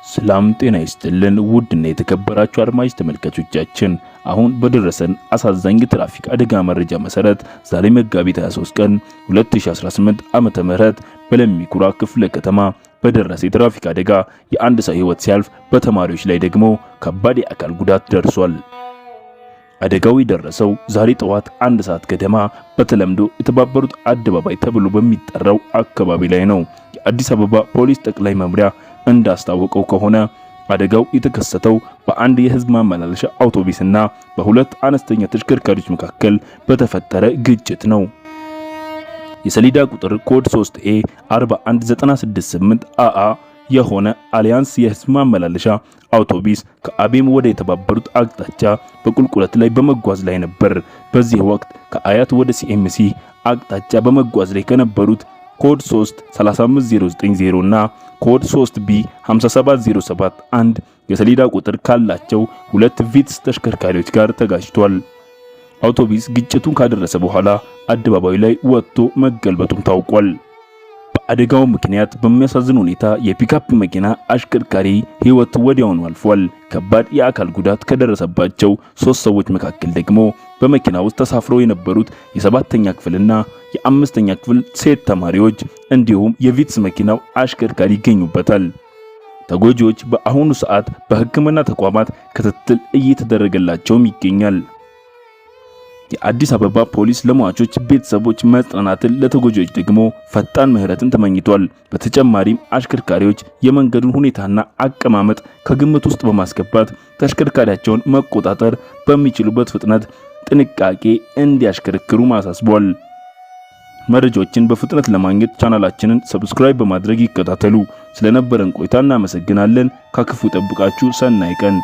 ሰላም ጤና ይስጥልን ውድና የተከበራችሁ አድማጭ ተመልካቾቻችን አሁን በደረሰን አሳዛኝ ትራፊክ አደጋ መረጃ መሰረት ዛሬ መጋቢት 23 ቀን 2018 ዓመተ ምህረት በለሚ ኩራ ክፍለ ከተማ በደረሰ የትራፊክ አደጋ የአንድ ሰው ሕይወት ሲያልፍ በተማሪዎች ላይ ደግሞ ከባድ የአካል ጉዳት ደርሷል። አደጋው የደረሰው ዛሬ ጠዋት 1 ሰዓት ገደማ በተለምዶ የተባበሩት አደባባይ ተብሎ በሚጠራው አካባቢ ላይ ነው። የአዲስ አበባ ፖሊስ ጠቅላይ መምሪያ እንዳስታወቀው ከሆነ አደጋው የተከሰተው በአንድ የህዝብ ማመላለሻ አውቶቡስና በሁለት አነስተኛ ተሽከርካሪዎች መካከል በተፈጠረ ግጭት ነው። የሰሌዳ ቁጥር ኮድ 3A 41968 AA የሆነ አሊያንስ የህዝብ ማመላለሻ አውቶቡስ ከአቤም ወደ የተባበሩት አቅጣጫ በቁልቁለት ላይ በመጓዝ ላይ ነበር። በዚህ ወቅት ከአያት ወደ ሲኤምሲ አቅጣጫ በመጓዝ ላይ ከነበሩት ኮድ 3 35090 እና ኮድ 3B 57071 የሰሌዳ ቁጥር ካላቸው ሁለት ቪትስ ተሽከርካሪዎች ጋር ተጋጭቷል። አውቶቡስ ግጭቱን ካደረሰ በኋላ አደባባዩ ላይ ወጥቶ መገልበጡም ታውቋል። በአደጋው ምክንያት በሚያሳዝን ሁኔታ የፒካፕ መኪና አሽከርካሪ ሕይወት ወዲያውኑ አልፏል። ከባድ የአካል ጉዳት ከደረሰባቸው 3 ሰዎች መካከል ደግሞ በመኪና ውስጥ ተሳፍረው የነበሩት የ7ኛ ክፍልና የ5ኛ ክፍል ሴት ተማሪዎች እንዲሁም የቪትስ መኪናው አሽከርካሪ ይገኙበታል። ተጎጂዎች በአሁኑ ሰዓት በሕክምና ተቋማት ክትትል እየተደረገላቸውም ይገኛል። የአዲስ አበባ ፖሊስ ለሟቾች ቤተሰቦች መጽናናትን ለተጎጂዎች ደግሞ ፈጣን ምህረትን ተመኝቷል። በተጨማሪም አሽከርካሪዎች የመንገዱን ሁኔታና አቀማመጥ ከግምት ውስጥ በማስገባት ተሽከርካሪያቸውን መቆጣጠር በሚችሉበት ፍጥነት ጥንቃቄ እንዲያሽከረክሩ ማሳስቧል። መረጃዎችን በፍጥነት ለማግኘት ቻናላችንን ሰብስክራይብ በማድረግ ይከታተሉ። ስለነበረን ቆይታ እናመሰግናለን። ከክፉ ጠብቃችሁ ሰናይ ቀን